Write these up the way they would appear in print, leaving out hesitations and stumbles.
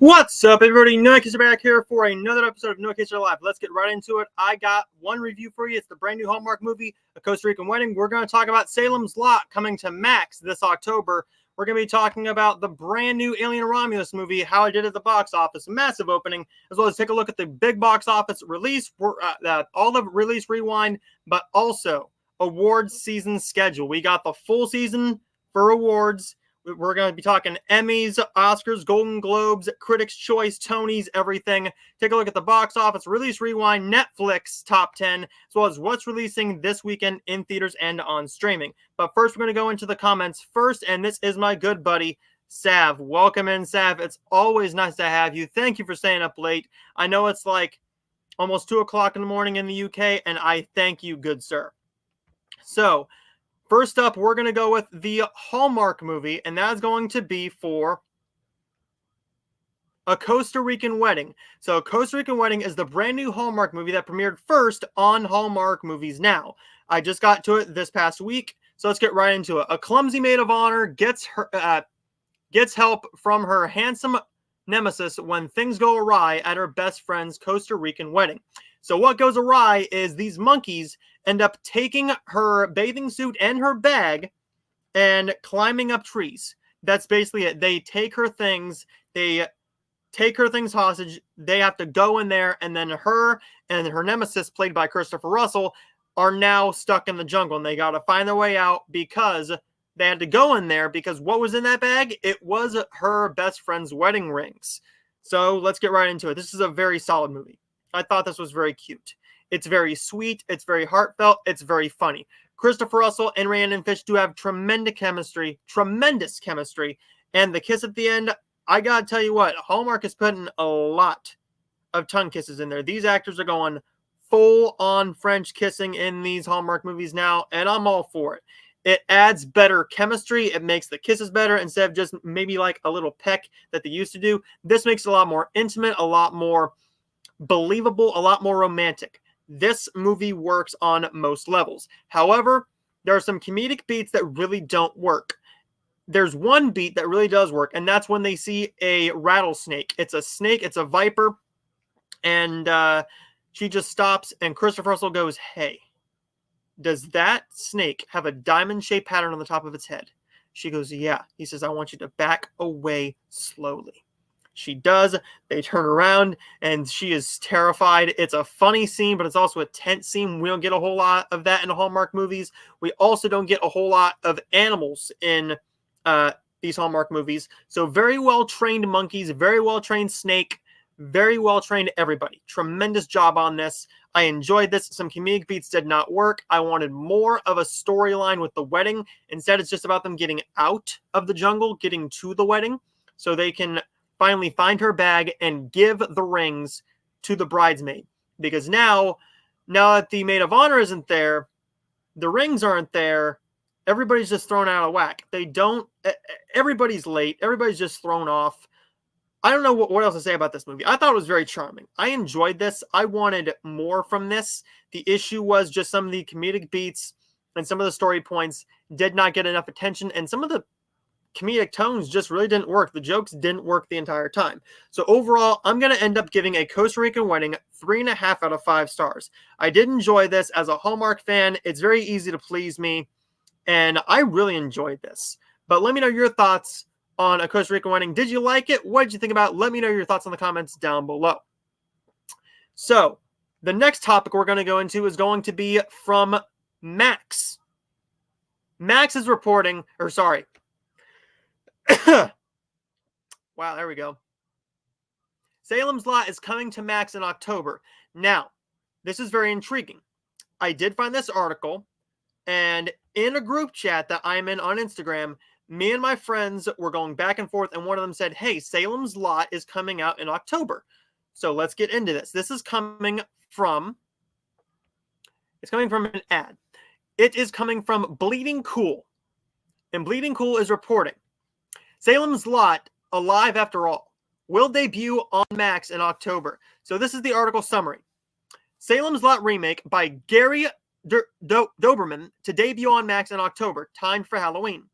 What's up, everybody? Kaser back here for another episode of Kaser Live. Let's get right into it. I got one review for you. It's the brand new Hallmark movie, A Costa Rican Wedding. We're going to talk about Salem's Lot coming to Max this October. We're going to be talking about the brand new Alien Romulus movie, how it did at the box office, massive opening, as well as take a look at the big box office release, all the release rewind, but also awards season schedule. We got the full season for awards. We're going to be talking Emmys, Oscars, Golden Globes, Critics' Choice, Tonys, everything. Take a look at the box office, release rewind, Netflix top 10, as well as what's releasing this weekend in theaters and on streaming. But first, we're going to go into the comments first, and this is my good buddy, Sav. Welcome in, Sav. It's always nice to have you. Thank you for staying up late. I know it's like almost 2 o'clock in the morning in the UK, and I thank you, good sir. So, first up, we're going to go with the Hallmark movie, and that's going to be for A Costa Rican Wedding. So, A Costa Rican Wedding is the brand new Hallmark movie that premiered first on Hallmark Movies Now. I just got to it this past week, so let's get right into it. A clumsy maid of honor gets help from her handsome nemesis when things go awry at her best friend's Costa Rican wedding. So what goes awry is these monkeys end up taking her bathing suit and her bag and climbing up trees. That's basically it. They take her things. They take her things hostage. They have to go in there, and then her and her nemesis, played by Christopher Russell, are now stuck in the jungle, and they got to find their way out because they had to go in there because what was in that bag? It was her best friend's wedding rings. So let's get right into it. This is a very solid movie. I thought this was very cute. It's very sweet. It's very heartfelt. It's very funny. Christopher Russell and Rhiannon Fish do have tremendous chemistry. And the kiss at the end, I gotta tell you what, Hallmark is putting a lot of tongue kisses in there. These actors are going full-on French kissing in these Hallmark movies now, and I'm all for it. It adds better chemistry. It makes the kisses better instead of just maybe like a little peck that they used to do. This makes it a lot more intimate, a lot more believable, a lot more romantic. This movie works on most levels. However, there are some comedic beats that really don't work. There's one beat that really does work, and that's when they see a rattlesnake. It's a snake, it's a viper, and she just stops, and Christopher Russell goes, "Hey, does that snake have a diamond-shaped pattern on the top of its head?" She goes, "Yeah." He says, "I want you to back away slowly." She does. They turn around, and she is terrified. It's a funny scene, but it's also a tense scene. We don't get a whole lot of that in Hallmark movies. We also don't get a whole lot of animals in these Hallmark movies. So very well-trained monkeys, very well-trained snake, very well-trained everybody. Tremendous job on this. I enjoyed this. Some comedic beats did not work. I wanted more of a storyline with the wedding. Instead, it's just about them getting out of the jungle, getting to the wedding, so they can finally find her bag and give the rings to the bridesmaid. Because now that the maid of honor isn't there, the rings aren't there, everybody's just thrown out of whack. Everybody's late. Everybody's just thrown off. I don't know what else to say about this movie. I thought it was very charming. I enjoyed this. I wanted more from this. The issue was just some of the comedic beats and some of the story points did not get enough attention, and some of the comedic tones just really didn't work. The jokes didn't work the entire time. So overall, I'm going to end up giving A Costa Rican Wedding 3.5 out of 5 stars. I did enjoy this. As a Hallmark fan, it's very easy to please me, and I really enjoyed this. But let me know your thoughts on A Costa Rican Wedding. Did you like it? What did you think about it? Let me know your thoughts in the comments down below. So, the next topic we're going to go into is going to be from Max. Max is reporting, wow, there we go. Salem's Lot is coming to Max in October. Now, this is very intriguing. I did find this article, and in a group chat that I'm in on Instagram, me and my friends were going back and forth, and one of them said, "Hey, Salem's Lot is coming out in October." So let's get into this. This is coming from an ad. It is coming from Bleeding Cool. And Bleeding Cool is reporting, Salem's Lot, alive after all, will debut on Max in October. So this is the article summary. Salem's Lot remake by Gary Doberman to debut on Max in October, timed for Halloween.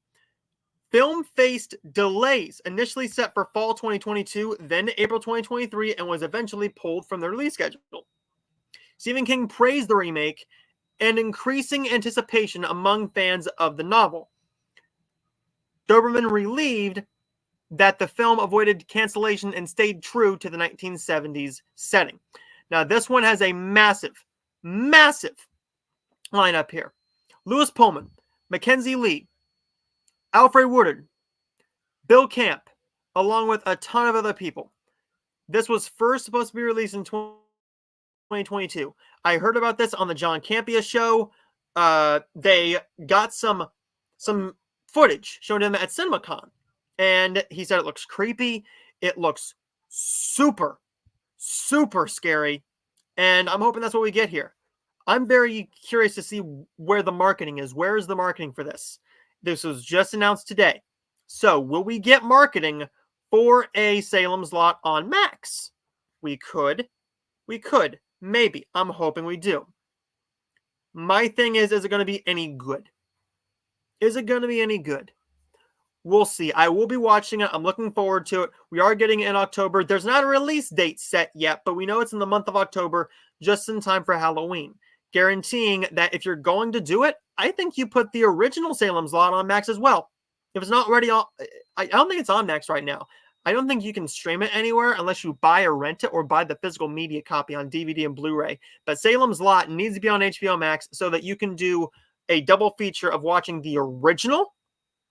Film faced delays, initially set for fall 2022, then April 2023, and was eventually pulled from the release schedule. Stephen King praised the remake and increasing anticipation among fans of the novel. Doberman relieved that the film avoided cancellation and stayed true to the 1970s setting. Now, this one has a massive, massive lineup here. Lewis Pullman, Mackenzie Lee, Alfred Woodard, Bill Camp, along with a ton of other people. This was first supposed to be released in 2022. I heard about this on the John Campea show. They got some footage shown to him at CinemaCon, and he said it looks creepy. It looks super, super scary, and I'm hoping that's what we get here. I'm very curious to see where the marketing is. Where is the marketing for this? This was just announced today. So, will we get marketing for a Salem's Lot on Max? We could. Maybe. I'm hoping we do. My thing is it going to be any good? Is it going to be any good? We'll see. I will be watching it. I'm looking forward to it. We are getting it in October. There's not a release date set yet, but we know it's in the month of October, just in time for Halloween. Guaranteeing that if you're going to do it, I think you put the original Salem's Lot on Max as well. If it's not already on, I don't think it's on Max right now. I don't think you can stream it anywhere unless you buy or rent it or buy the physical media copy on DVD and Blu-ray. But Salem's Lot needs to be on HBO Max so that you can do a double feature of watching the original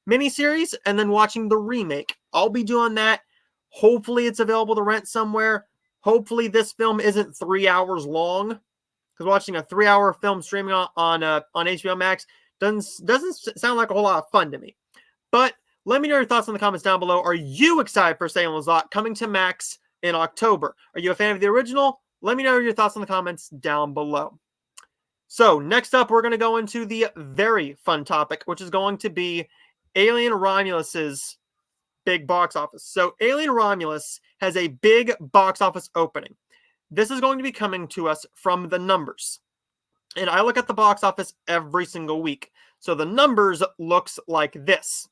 miniseries and then watching the remake. I'll be doing that. Hopefully it's available to rent somewhere. Hopefully this film isn't 3 hours long, because watching a 3-hour film streaming on HBO Max doesn't sound like a whole lot of fun to me. But let me know your thoughts in the comments down below. Are you excited for Salem's Lot coming to Max in October? Are you a fan of the original? Let me know your thoughts in the comments down below. So next up, we're going to go into the very fun topic, which is going to be Alien Romulus's big box office. So Alien Romulus has a big box office opening. This is going to be coming to us from the numbers. And I look at the box office every single week. So the numbers looks like this.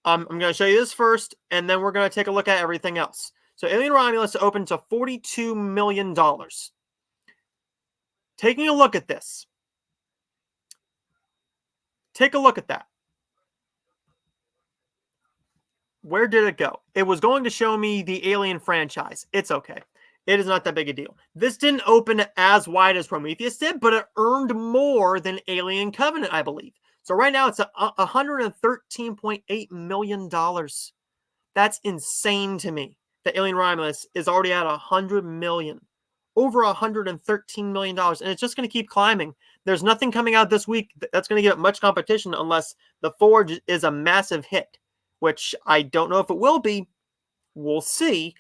I'm going to show you this first, and then we're going to take a look at everything else. So Alien Romulus opened to $42 million. Taking a look at this. Take a look at that. Where did it go? It was going to show me the Alien franchise. It's okay. It is not that big a deal. This didn't open as wide as Prometheus did, but it earned more than Alien Covenant, I believe. So right now it's $113.8 million. That's insane to me. That Alien Romulus is already at $100 million. Over $113 million. And it's just going to keep climbing. There's nothing coming out this week that's going to give it much competition unless The Forge is a massive hit, which I don't know if it will be. We'll see.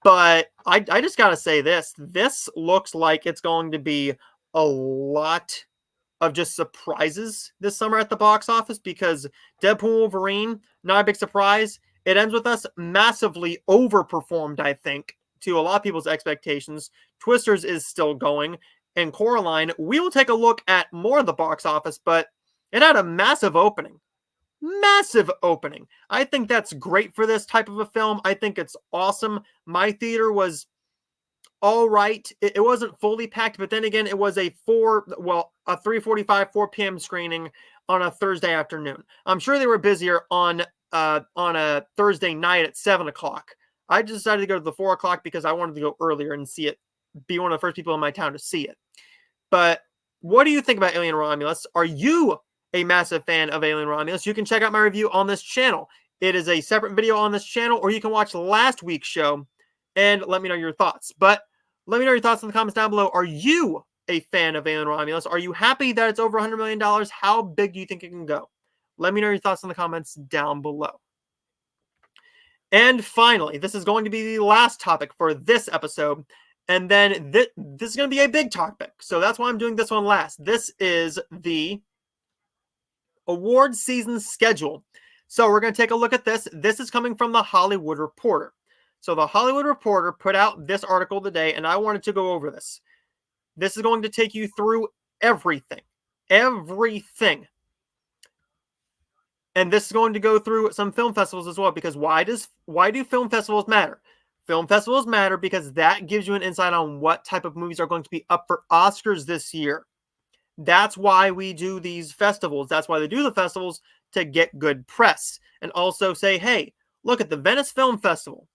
But I just got to say this. This looks like it's going to be a lot of just surprises this summer at the box office, because Deadpool Wolverine, not a big surprise. It ends with us massively overperformed, I think, to a lot of people's expectations. Twisters is still going. And Coraline, we will take a look at more of the box office, but it had a massive opening. Massive opening. I think that's great for this type of a film. I think it's awesome. My theater was all right. It wasn't fully packed, but then again, it was a 3:45, 4 p.m. screening on a Thursday afternoon. I'm sure they were busier on a Thursday night at 7 o'clock. I just decided to go to the 4 o'clock because I wanted to go earlier and see it, be one of the first people in my town to see it. But what do you think about Alien Romulus? Are you a massive fan of Alien Romulus? You can check out my review on this channel. It is a separate video on this channel, or you can watch last week's show and let me know your thoughts. But let me know your thoughts in the comments down below. Are you a fan of Alien Romulus? Are you happy that it's over $100 million? How big do you think it can go? Let me know your thoughts in the comments down below. And finally, this is going to be the last topic for this episode. And then this is going to be a big topic. So that's why I'm doing this one last. This is the award season schedule. So we're going to take a look at this. This is coming from the Hollywood Reporter. So the Hollywood Reporter put out this article today, and I wanted to go over this. This is going to take you through everything. Everything. And this is going to go through some film festivals as well, because why do film festivals matter? Film festivals matter because that gives you an insight on what type of movies are going to be up for Oscars this year. That's why we do these festivals. That's why they do the festivals, to get good press. And also say, hey, look at the Venice Film Festival.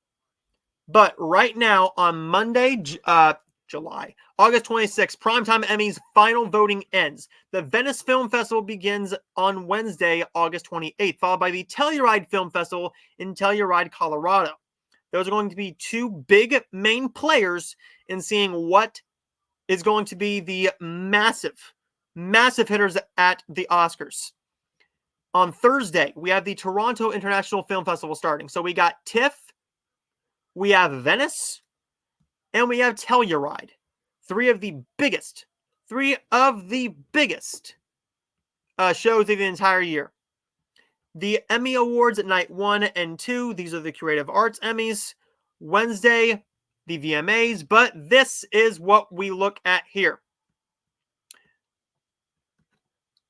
But right now, on Monday, August 26th, Primetime Emmys final voting ends. The Venice Film Festival begins on Wednesday, August 28th, followed by the Telluride Film Festival in Telluride, Colorado. Those are going to be two big main players in seeing what is going to be the massive hitters at the Oscars. On Thursday, we have the Toronto International Film Festival starting. So we got TIFF, we have Venice, and we have Telluride. Three of the biggest shows of the entire year. The Emmy Awards at night 1 and 2. These are the Creative Arts Emmys. Wednesday, the VMAs. But this is what we look at here.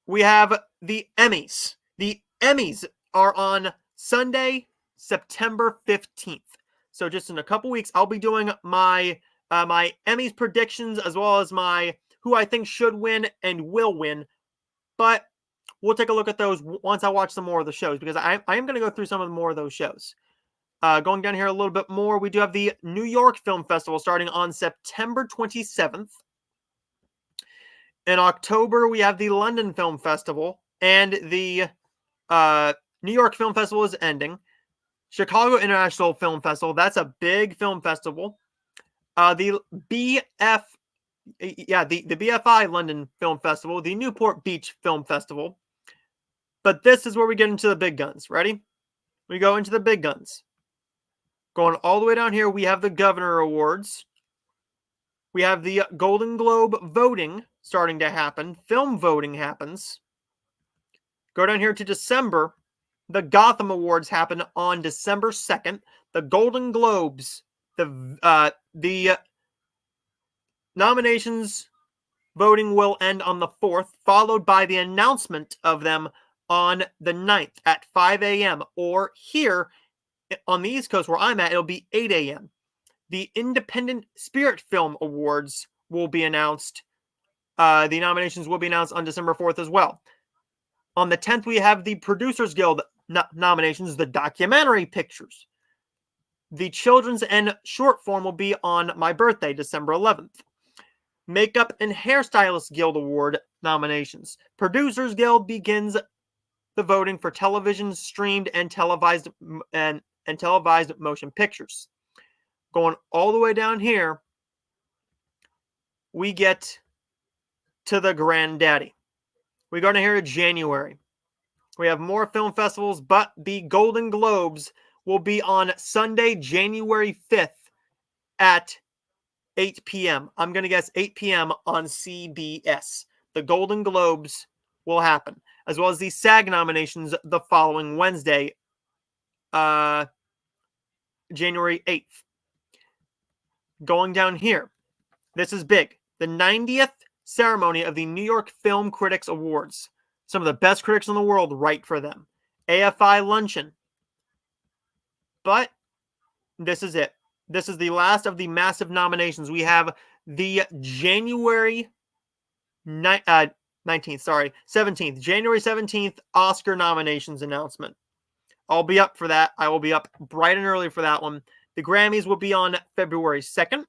We have the Emmys. The Emmys are on Sunday, September 15th. So just in a couple weeks, I'll be doing my my Emmys predictions, as well as my who I think should win and will win. But we'll take a look at those once I watch some more of the shows, because I am going to go through some of the more of those shows. Going down here a little bit more, we do have the New York Film Festival starting on September 27th. In October, we have the London Film Festival, and the New York Film Festival is ending. Chicago International Film Festival, that's a big film festival. The BFI London Film Festival, the Newport Beach Film Festival. But this is where we get into the big guns. Ready? We go into the big guns. Going all the way down here, we have the Governor Awards. We have the Golden Globe voting starting to happen. Film voting happens. Go down here to December. The Gotham Awards happen on December 2nd. The Golden Globes, the nominations voting will end on the 4th, followed by the announcement of them on the 9th at 5 a.m. Or here on the East Coast where I'm at, it'll be 8 a.m. The Independent Spirit Film Awards will be announced. The nominations will be announced on December 4th as well. On the 10th, we have the Producers Guild nominations, the documentary pictures. The Children's and Short Form will be on my birthday, December 11th. Makeup and Hairstylist Guild Award nominations. Producers Guild begins the voting for television, streamed, and televised motion pictures. Going all the way down here, we get to the granddaddy. We go down here to January. We have more film festivals, but the Golden Globes will be on Sunday, January 5th at 8 p.m. I'm going to guess 8 p.m. on CBS. The Golden Globes will happen, as well as the SAG nominations the following Wednesday, January 8th. Going down here, this is big. The 90th ceremony of the New York Film Critics Awards. Some of the best critics in the world write for them. AFI luncheon. But this is it. This is the last of the massive nominations. We have the January 17th. January 17th Oscar nominations announcement. I'll be up for that. I will be up bright and early for that one. The Grammys will be on February 2nd.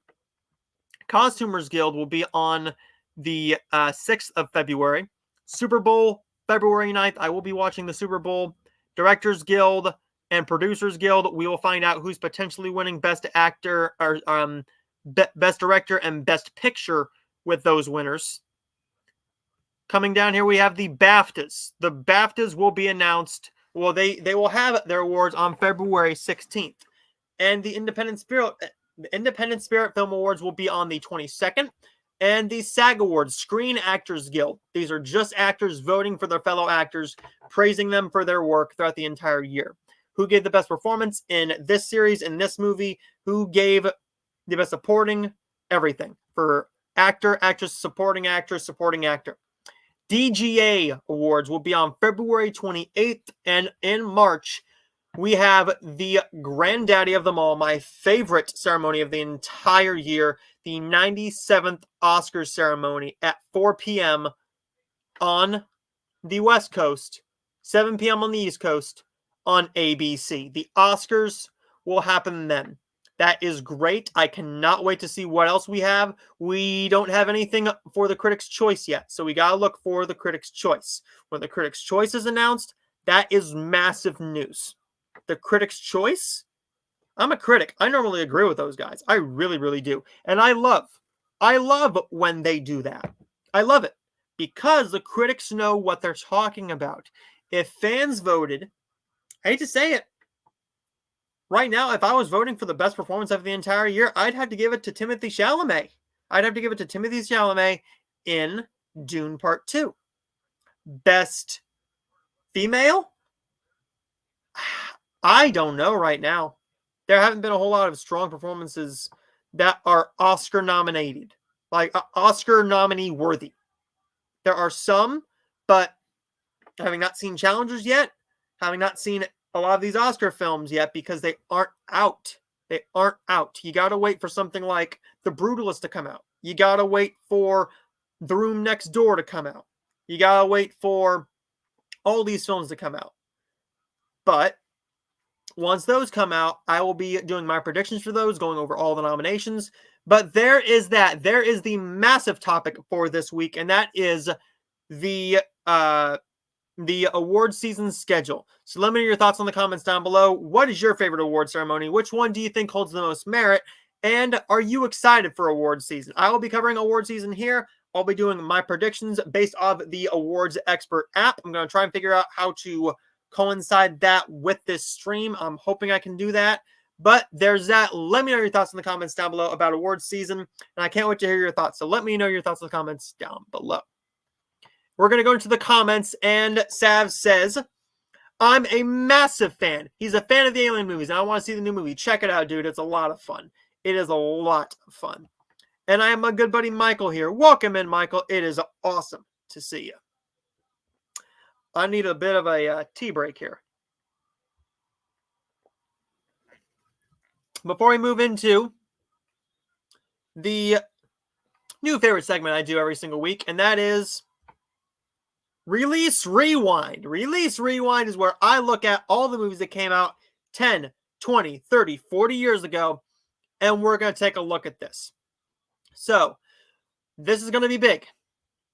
Costumers Guild will be on the 6th of February. Super Bowl, February 9th. I will be watching the Super Bowl. Directors Guild and Producers Guild. We will find out who's potentially winning Best Actor or Best Director and Best Picture with those winners. Coming down here, we have the BAFTAs. The BAFTAs will be announced. Well, they will have their awards on February 16th. And the Independent Spirit Film Awards will be on the 22nd. And the SAG Awards, Screen Actors Guild. These are just actors voting for their fellow actors, praising them for their work throughout the entire year. Who gave the best performance in this series, in this movie? Who gave the best supporting? Everything. For actor, actress, supporting actor. DGA Awards will be on February 28th, and in March, we have the granddaddy of them all, my favorite ceremony of the entire year, the 97th Oscars ceremony at 4 p.m. on the West Coast, 7 p.m. on the East Coast on ABC. The Oscars will happen then. That is great. I cannot wait to see what else we have. We don't have anything for the Critics' Choice yet, so we got to look for the Critics' Choice. When the Critics' Choice is announced, that is massive news. The Critics' Choice? I'm a critic. I normally agree with those guys. I really, really do. And I love when they do that. I love it because the critics know what they're talking about. If fans voted, I hate to say it, right now, if I was voting for the best performance of the entire year, I'd have to give it to Timothée Chalamet. I'd have to give it to Timothée Chalamet in Dune Part 2. Best female? I don't know right now. There haven't been a whole lot of strong performances that are Oscar nominated, like Oscar nominee worthy. There are some, but having not seen challengers yet, having not seen a lot of these Oscar films yet because they aren't out. They aren't out. You got to wait for something like The Brutalist to come out. You got to wait for The Room Next Door to come out. You got to wait for all these films to come out. But once those come out, I will be doing my predictions for those, going over all the nominations. But there is that. There is the massive topic for this week, and that is the award season schedule. So let me know your thoughts in the comments down below. What is your favorite award ceremony? Which one do you think holds the most merit? And are you excited for award season? I will be covering award season here. I'll be doing my predictions based off the Awards Expert app. I'm going to try and figure out how to coincide that with this stream. I'm hoping I can do that. But there's that. Let me know your thoughts in the comments down below about awards season. And I can't wait to hear your thoughts. So let me know your thoughts in the comments down below. We're going to go into the comments, and Sav says, I'm a massive fan. He's a fan of the Alien movies, and I want to see the new movie. Check it out, dude. It's a lot of fun. It is a lot of fun. And I have my good buddy Michael here. Welcome in, Michael. It is awesome to see you. I need a bit of a tea break here. Before we move into the new favorite segment I do every single week, and that is Release Rewind. Release Rewind is where I look at all the movies that came out 10, 20, 30, 40 years ago, and we're going to take a look at this. So, this is going to be big.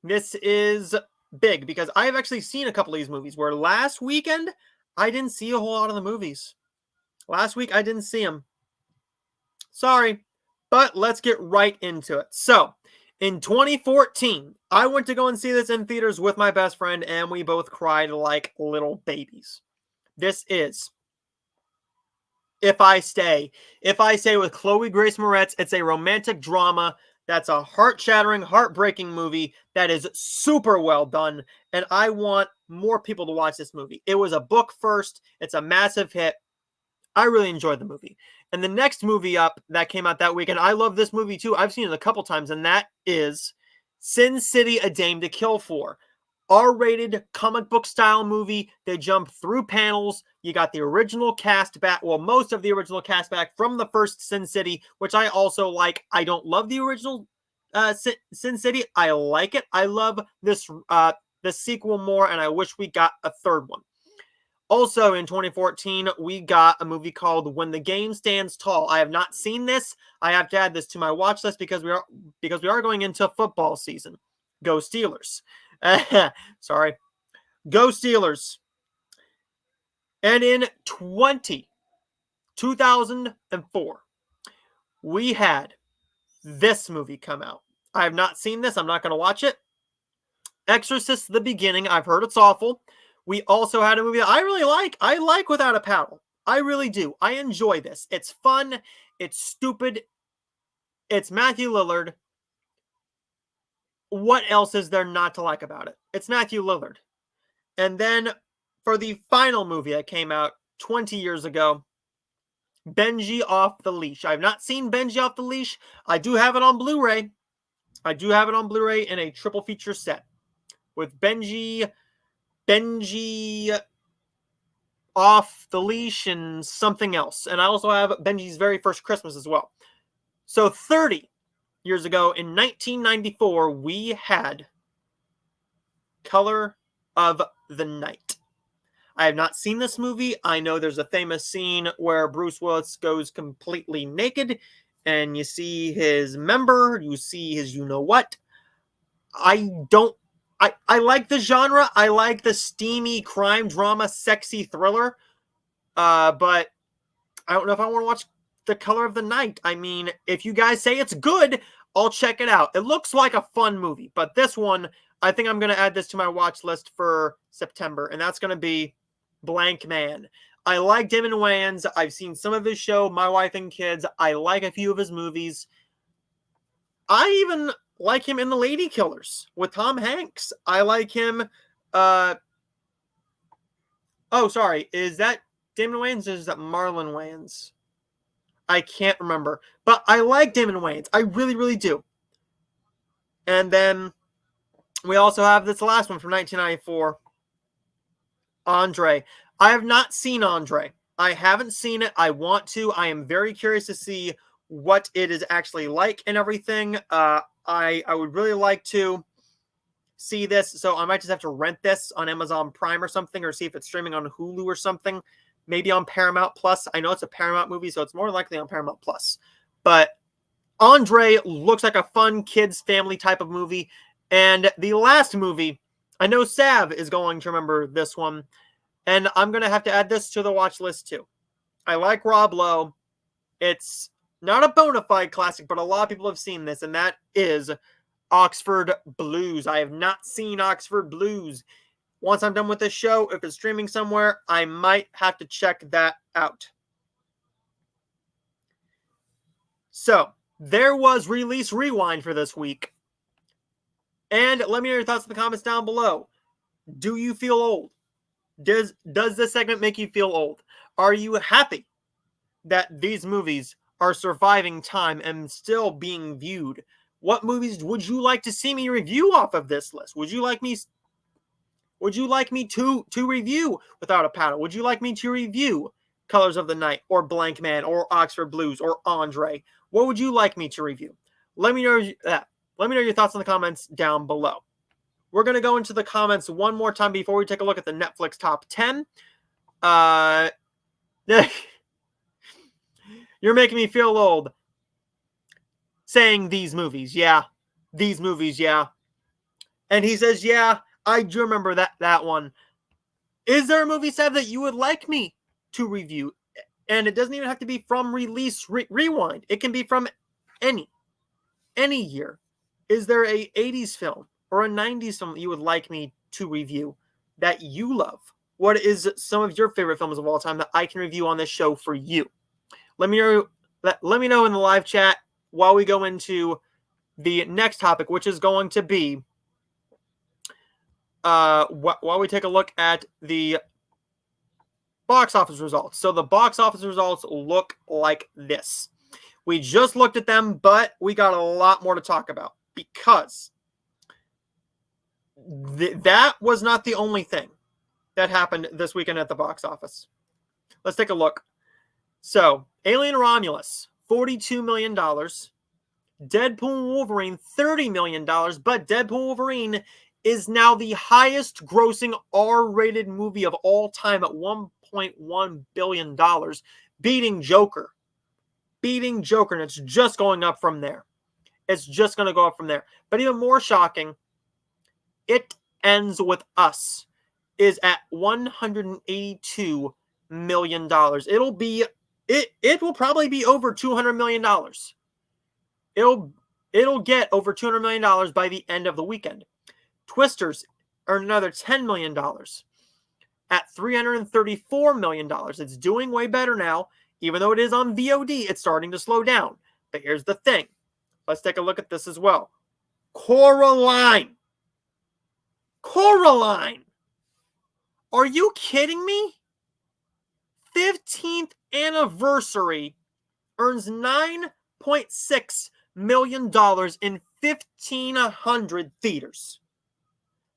This is big because I have actually seen a couple of these movies where last weekend, I didn't see a whole lot of the movies. Last week, I didn't see them. Sorry, but let's get right into it. So, in 2014, I went to go and see this in theaters with my best friend, and we both cried like little babies. This is If I Stay. If I Stay with Chloe Grace Moretz. It's a romantic drama. That's a heart-shattering, heartbreaking movie that is super well done, and I want more people to watch this movie. It was a book first. It's a massive hit. I really enjoyed the movie. And the next movie up that came out that weekend, I love this movie too. I've seen it a couple times, and that is Sin City: A Dame to Kill For. R-rated comic book style movie. They jump through panels. You got the original cast back. Well, most of the original cast back from the first Sin City, which I also like. I don't love the original Sin City. I like it. I love this the sequel more, and I wish we got a third one. Also, in 2014, we got a movie called When the Game Stands Tall. I have not seen this. I have to add this to my watch list because we are going into football season. Go Steelers. Sorry. Go Steelers. And in 2004, we had this movie come out. I have not seen this. I'm not going to watch it. Exorcist: The Beginning. I've heard it's awful. We also had a movie that I really like. I like Without a Paddle. I really do. I enjoy this. It's fun. It's stupid. It's Matthew Lillard. What else is there not to like about it? It's Matthew Lillard. And then for the final movie that came out 20 years ago, Benji Off the Leash. I have not seen Benji Off the Leash. I do have it on Blu-ray. I do have it on Blu-ray in a triple feature set with Benji off the leash and something else. And I also have Benji's Very First Christmas as well. So 30 years ago in 1994, we had Color of the Night. I have not seen this movie. I know there's a famous scene where Bruce Willis goes completely naked and you see his member, you see his you-know-what. I like the genre. I like the steamy crime drama, sexy thriller. But I don't know if I want to watch The Color of the Night. I mean, if you guys say it's good, I'll check it out. It looks like a fun movie. But this one, I think I'm going to add this to my watch list for September. And that's going to be Blank Man. I like Damon Wayans. I've seen some of his show, My Wife and Kids. I like a few of his movies. I even like him in The Lady Killers with Tom Hanks. I like him. Oh, sorry. Is that Damon Wayans or is that Marlon Wayans? I can't remember. But I like Damon Wayans. I really, really do. And then we also have this last one from 1994. Andre. I have not seen Andre. I haven't seen it. I want to. I am very curious to see what it is actually like and everything. I would really like to see this, so I might just have to rent this on Amazon Prime or something, or see if it's streaming on Hulu or something. Maybe on Paramount Plus. I know it's a Paramount movie, so it's more likely on Paramount Plus. But Andre looks like a fun kids family type of movie. And the last movie, I know Sav is going to remember this one, and I'm going to have to add this to the watch list too. I like Rob Lowe. It's not a bona fide classic, but a lot of people have seen this, and that is Oxford Blues. I have not seen Oxford Blues. Once I'm done with this show, if it's streaming somewhere, I might have to check that out. So, there was Release Rewind for this week. And let me know your thoughts in the comments down below. Do you feel old? Does this segment make you feel old? Are you happy that these movies are surviving time and still being viewed? What movies would you like to see me review off of this list? Would you like me to review Without a Paddle? Would you like me to review Colors of the Night or Blank Man or Oxford Blues or Andre? What would you like me to review? Let me know that. Let me know your thoughts in the comments down below. We're going to go into the comments one more time before we take a look at the Netflix top 10. You're making me feel old saying these movies. Yeah. These movies, yeah. And he says, yeah, I do remember that one. Is there a movie, Seb, that you would like me to review? And it doesn't even have to be from Release Rewind. It can be from any year. Is there a 80s film or a 90s film that you would like me to review that you love? What is some of your favorite films of all time that I can review on this show for you? Let me know in the live chat while we go into the next topic, which is going to be while we take a look at the box office results. So the box office results look like this. We just looked at them, but we got a lot more to talk about because that was not the only thing that happened this weekend at the box office. Let's take a look. So, Alien Romulus, $42 million. Deadpool and Wolverine, $30 million. But Deadpool and Wolverine is now the highest grossing R-rated movie of all time at $1.1 billion, beating Joker. And it's just going up from there. It's just going to go up from there. But even more shocking, It Ends With Us is at $182 million. It will probably be over $200 million. It'll get over $200 million by the end of the weekend. Twisters earned another $10 million at $334 million. It's doing way better now. Even though it is on VOD, it's starting to slow down. But here's the thing. Let's take a look at this as well. Coraline. Are you kidding me? 15th anniversary earns $9.6 million in 1,500 theaters.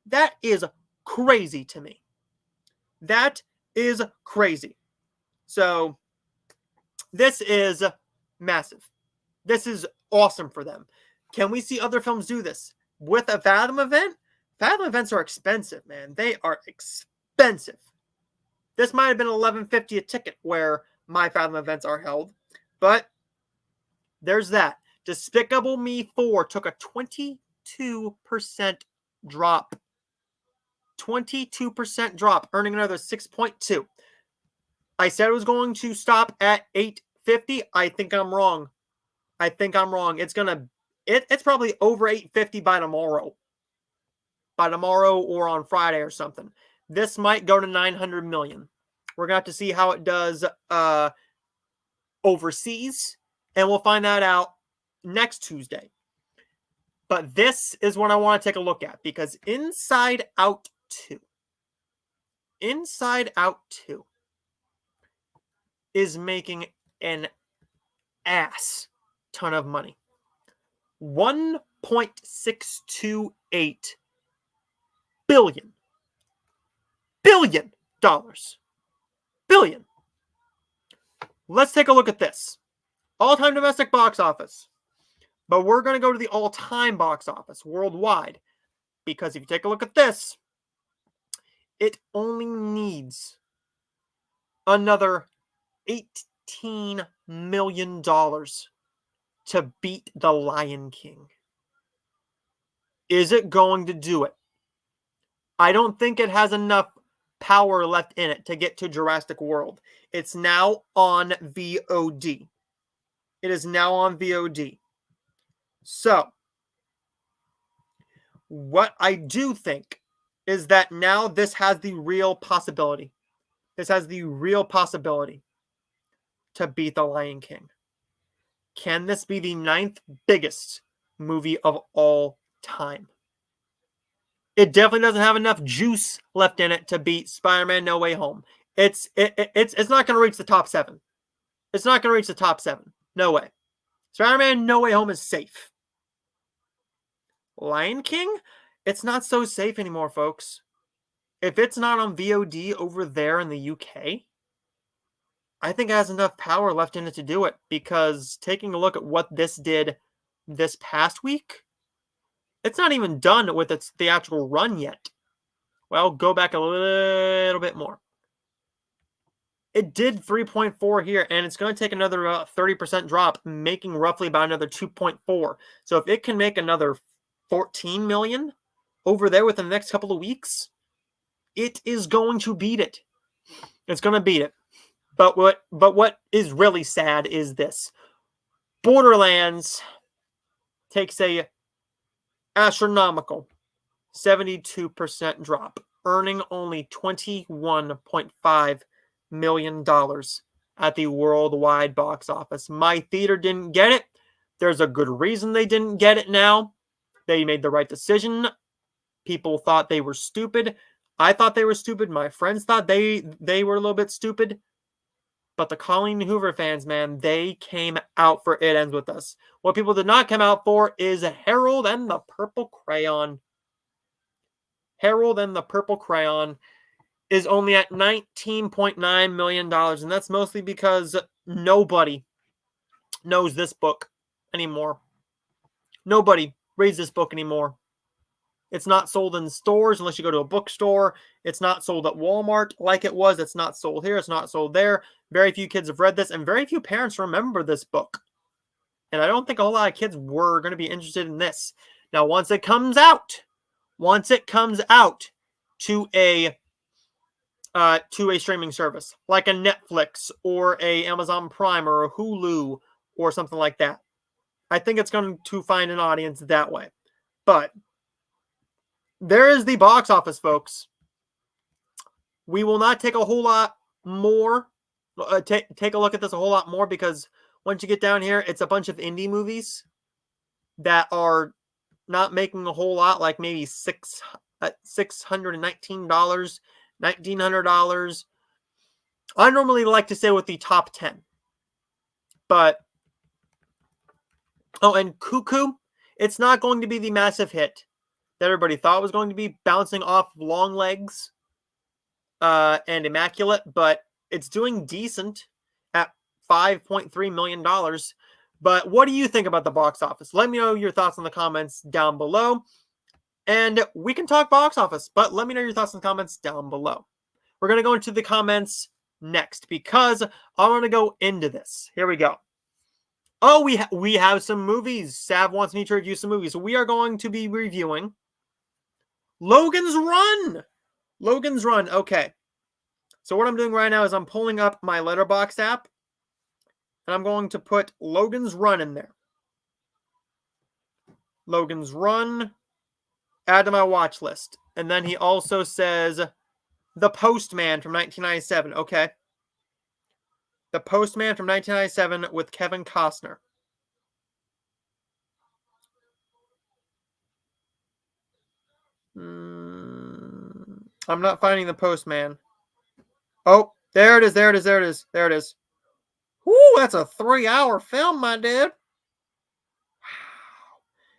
That is crazy to me. That is crazy. So this is massive. This is awesome for them. Can we see other films do this? With a Fathom event? Fathom events are expensive, man. They are expensive. This might have been $11.50 a ticket where my Fathom events are held. But there's that. Despicable Me 4 took a 22% drop. 22% drop, earning another 6.2. I said it was going to stop at 850. I think I'm wrong. It's probably over 850 by tomorrow. By tomorrow or on Friday or something. This might go to 900 million. We're going to have to see how it does overseas, and we'll find that out next Tuesday. But this is what I want to take a look at, because Inside Out 2 is making an ass ton of money. $1.628 billion. Billion. Let's take a look at this. All-time domestic box office. But we're going to go to the all-time box office worldwide. Because if you take a look at this, it only needs another $18 million to beat The Lion King. Is it going to do it? I don't think it has enough power left in it to get to Jurassic World. It's now on VOD. It is now on VOD. So, what I do think is that now this has the real possibility. This has the real possibility to beat The Lion King. Can this be the 9th biggest movie of all time? It definitely doesn't have enough juice left in it to beat Spider-Man No Way Home. It's not going to reach the top 7. It's not going to reach the top 7. No way. Spider-Man No Way Home is safe. Lion King? It's not so safe anymore, folks. If it's not on VOD over there in the UK, I think it has enough power left in it to do it, because taking a look at what this did this past week, it's not even done with its theatrical run yet. Well, go back a little bit more. It did 3.4 here, and it's going to take another 30% drop, making roughly about another 2.4. So if it can make another 14 million over there within the next couple of weeks, it is going to beat it. It's going to beat it. But what is really sad is this. Borderlands takes a astronomical 72% drop, earning only $21.5 million at the worldwide box office. My theater didn't get it. There's a good reason they didn't get it now. They made the right decision. People thought they were stupid. I thought they were stupid. My friends thought they were a little bit stupid. But the Colleen Hoover fans, man, they came out for It Ends With Us. What people did not come out for is Harold and the Purple Crayon. Harold and the Purple Crayon is only at $19.9 million. And that's mostly because nobody knows this book anymore. Nobody reads this book anymore. It's not sold in stores unless you go to a bookstore. It's not sold at Walmart like it was. It's not sold here. It's not sold there. Very few kids have read this, and very few parents remember this book. And I don't think a whole lot of kids were going to be interested in this. Now, once it comes out to a streaming service like a Netflix or a Amazon Prime or a Hulu or something like that, I think it's going to find an audience that way. But there is the box office, folks. We will not take a whole lot more. Take a look at this a whole lot more, because once you get down here, it's a bunch of indie movies that are not making a whole lot, like maybe $619, $1,900. I normally like to say with the top 10. But, oh, and Cuckoo, it's not going to be the massive hit that everybody thought was going to be, bouncing off Long Legs and Immaculate, but it's doing decent at $5.3 million. But what do you think about the box office? Let me know your thoughts in the comments down below. And we can talk box office, but let me know your thoughts in the comments down below. We're going to go into the comments next because I want to go into this. Here we go. Oh, we have some movies. Sav wants me to review some movies. So we are going to be reviewing Logan's Run. Logan's Run. Okay. So what I'm doing right now is I'm pulling up my Letterboxd app, and I'm going to put Logan's Run in there. Logan's Run. Add to my watch list. And then he also says The Postman from 1997. Okay. The Postman from 1997 with Kevin Costner. I'm not finding The Postman. Oh, there it is, there it is, there it is, there it is. Woo, that's a 3-hour film, my dude.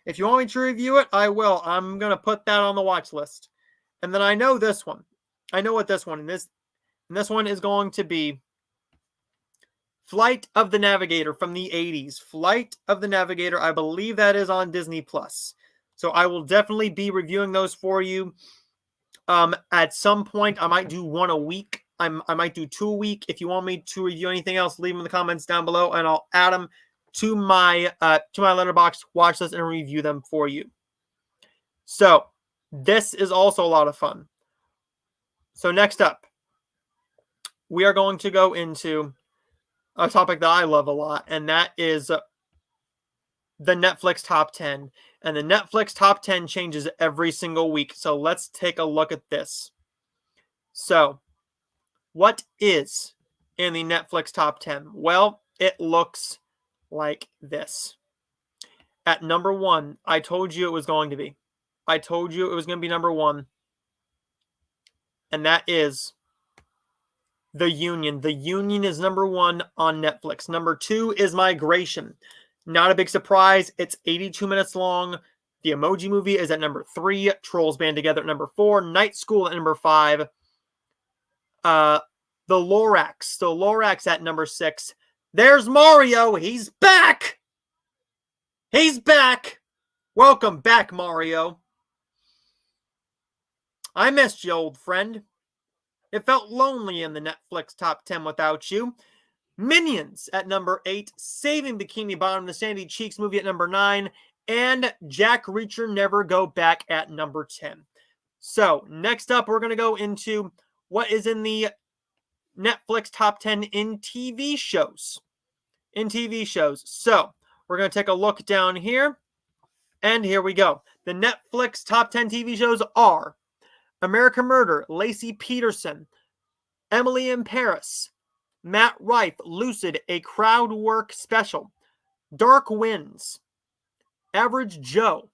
If you want me to review it, I will. I'm going to put that on the watch list. And then I know this one. I know what this one is. And this one is going to be Flight of the Navigator from the 80s. Flight of the Navigator. I believe that is on Disney+. So I will definitely be reviewing those for you. At some point, I might do one a week. I might do 2 a week. If you want me to review anything else, leave them in the comments down below, and I'll add them to my Letterboxd watch list and review them for you. So this is also a lot of fun. So next up, we are going to go into a topic that I love a lot, and that is the Netflix Top 10. And the Netflix Top 10 changes every single week. So let's take a look at this. So, what is in the Netflix Top 10? Well, it looks like this. At number 1, I told you it was going to be. I told you it was going to be number 1. And that is The Union. The Union is number 1 on Netflix. Number 2 is Migration. Not a big surprise. It's 82 minutes long. The Emoji Movie is at number 3. Trolls Band Together at number 4. Night School at number 5. The Lorax. The Lorax at number 6. There's Mario. He's back. He's back. Welcome back, Mario. I missed you, old friend. It felt lonely in the Netflix Top 10 without you. Minions at number 8. Saving Bikini Bottom, the Sandy Cheeks movie at number 9. And Jack Reacher Never Go Back at number 10. So, next up, we're going to go into what is in the Netflix Top 10 in TV shows. In TV shows. So, we're going to take a look down here. And here we go. The Netflix Top 10 TV shows are American Murder, Lacey Peterson, Emily in Paris, Matt Rife, Lucid, a crowd work special, Dark Winds, Average Joe,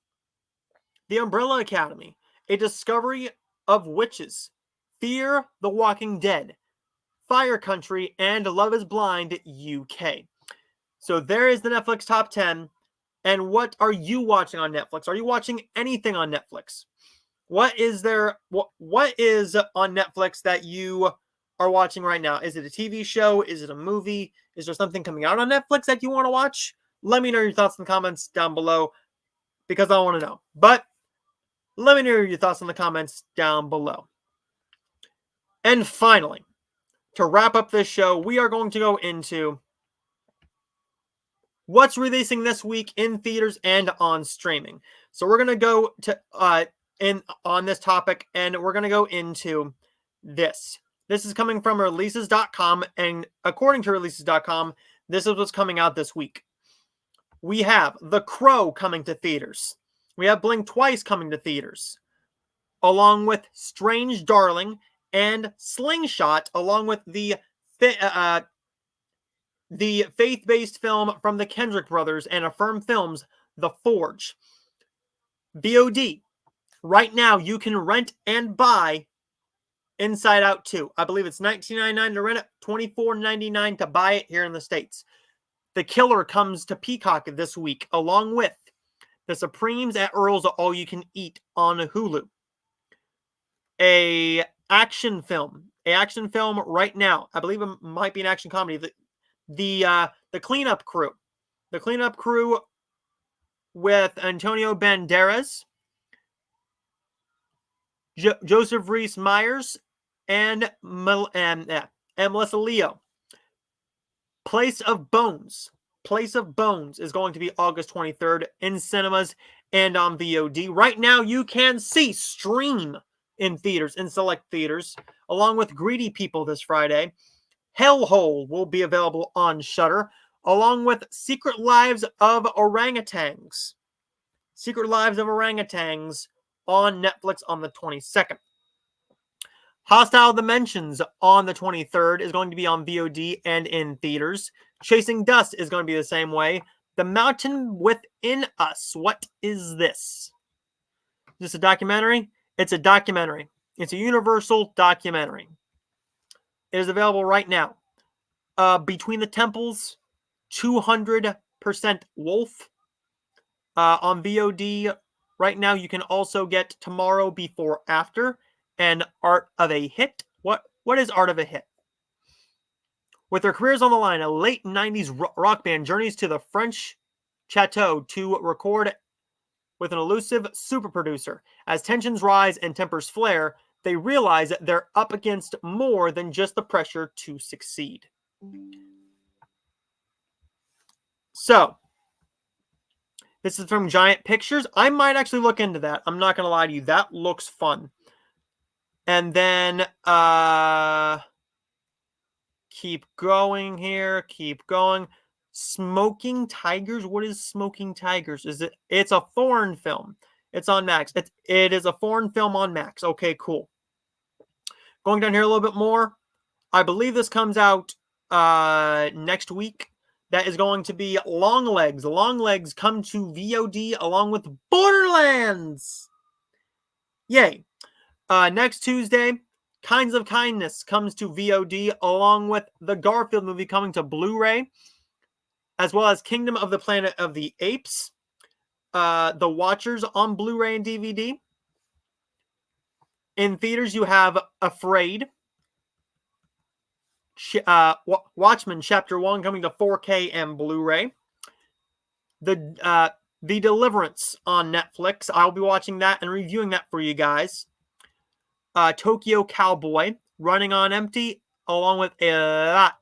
The Umbrella Academy, A Discovery of Witches, Fear the Walking Dead, Fire Country, and Love is Blind UK. So there is the Netflix Top 10. And what are you watching on Netflix? Are you watching anything on Netflix? What is there? What is on Netflix that you are watching right now? Is it a TV show? Is it a movie? Is there something coming out on Netflix that you want to watch? Let me know your thoughts in the comments down below because I want to know. But let me know your thoughts in the comments down below. And finally, to wrap up this show, we are going to go into what's releasing this week in theaters and on streaming. So we're going to go to on this topic, and we're going to go into this. This is coming from releases.com, and according to releases.com, this is what's coming out this week. We have The Crow coming to theaters. We have Blink Twice coming to theaters, along with Strange Darling and Slingshot, along with the faith-based film from the Kendrick brothers and Affirm Films, The Forge. VOD. Right now, you can rent and buy Inside Out 2. I believe it's $19.99 to rent it, $24.99 to buy it here in the States. The Killer comes to Peacock this week, along with The Supremes at Earl's All You Can Eat on Hulu. A action film right now. I believe it might be an action comedy. The Cleanup Crew. The Cleanup Crew with Antonio Banderas, Joseph Reese-Myers, and Melissa Leo. Place of Bones. Place of Bones is going to be August 23rd in cinemas and on VOD. Right now, you can stream in theaters, in select theaters, along with Greedy People this Friday. Hellhole will be available on Shudder, along with Secret Lives of Orangutans. Secret Lives of Orangutans on Netflix on the 22nd. Hostile Dimensions on the 23rd is going to be on VOD and in theaters. Chasing Dust is going to be the same way. The Mountain Within Us. What is this? Is this a documentary? It's a documentary. It's a Universal documentary. It is available right now. Between the Temples, 200% Wolf on VOD. Right now, you can also get Tomorrow Before After and Art of a Hit. What is Art of a Hit? With their careers on the line, a late 90s rock band journeys to the French chateau to record with an elusive super producer. As tensions rise and tempers flare, they realize that they're up against more than just the pressure to succeed. So, this is from Giant Pictures. I might actually look into that. I'm not going to lie to you. That looks fun. And then, keep going here. Keep going. Smoking Tigers. What is Smoking Tigers? It's a foreign film. It's on Max. It is a foreign film on Max. Okay, cool. Going down here a little bit more. I believe this comes out next week. That is going to be Long Legs. Long Legs come to VOD along with Borderlands. Yay. Next Tuesday, Kinds of Kindness comes to VOD along with the Garfield movie coming to Blu-ray, as well as Kingdom of the Planet of the Apes, The Watchers on Blu-ray and DVD. In theaters, you have Afraid, Watchmen Chapter 1 coming to 4K and Blu-ray. The Deliverance on Netflix. I'll be watching that and reviewing that for you guys. Tokyo Cowboy, Running on Empty, along with a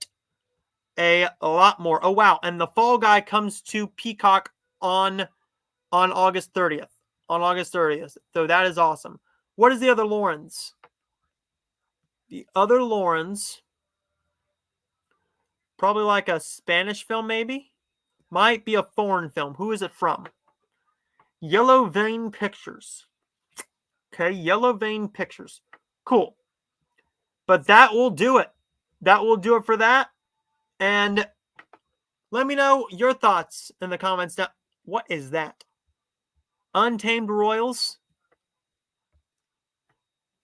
lot more. Oh, wow. And The Fall Guy comes to Peacock on August 30th. On August 30th. So that is awesome. What is the other Lawrence? The other Lawrence, probably like a Spanish film, maybe? Might be a foreign film. Who is it from? Yellow Vein Pictures. Okay, Yellow Vein Pictures. Cool. But that will do it. That will do it for that. And let me know your thoughts in the comments down. What is that? Untamed Royals?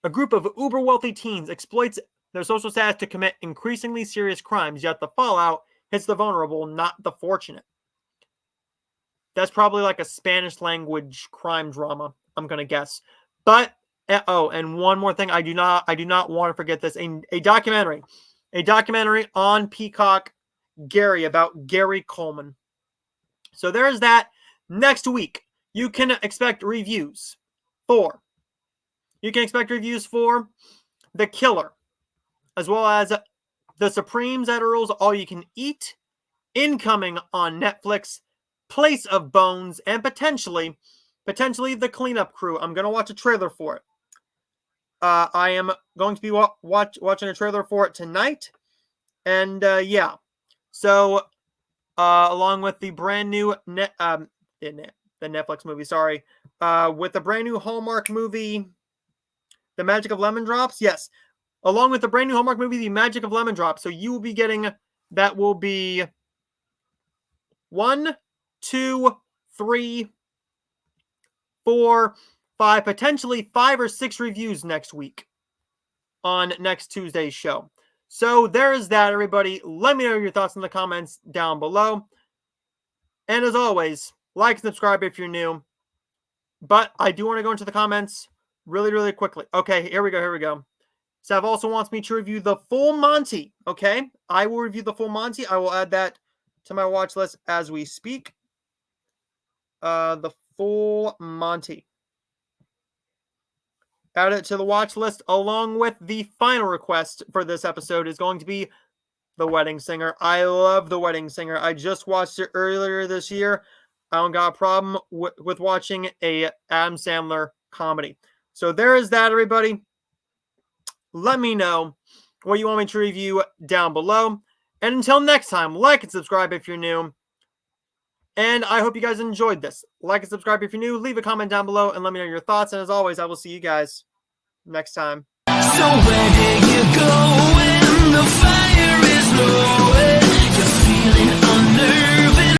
A group of uber-wealthy teens exploits their social status to commit increasingly serious crimes, yet the fallout hits the vulnerable, not the fortunate. That's probably like a Spanish language crime drama, I'm going to guess. But, oh, and one more thing, I do not want to forget this. A documentary on Peacock, Gary, about Gary Coleman. So there's that. Next week, you can expect reviews for The Killer, as well as The Supremes at Earl's All You Can Eat, incoming on Netflix, Place of Bones, and potentially The Cleanup Crew. I'm going to watch a trailer for it. I am going to be watching a trailer for it tonight. And yeah. So, along with the brand new the Netflix movie, sorry. With the brand new Hallmark movie, The Magic of Lemon Drops. Yes. Along with the brand new Hallmark movie, The Magic of Lemon Drops. So you will be getting, that will be 1, 2, 3, 4, 5, potentially 5 or 6 reviews next week on next Tuesday's show. So there is that, everybody. Let me know your thoughts in the comments down below. And as always, Like and subscribe if you're new. But I do want to go into the comments really, really quickly. Okay, here we go. Sav also wants me to review the full Monty. Okay, I will review the full Monty. I will add that to my watch list as we speak. The full Monty. Add it to the watch list, along with the final request for this episode is going to be The Wedding Singer. I love The Wedding Singer. I just watched it earlier this year. I don't got a problem with watching a Adam Sandler comedy. So there is that, everybody. Let me know what you want me to review down below. And until next time, like and subscribe if you're new. And I hope you guys enjoyed this. Like and subscribe if you're new. Leave a comment down below and let me know your thoughts. And as always, I will see you guys next time. So where do you go when the fire is low?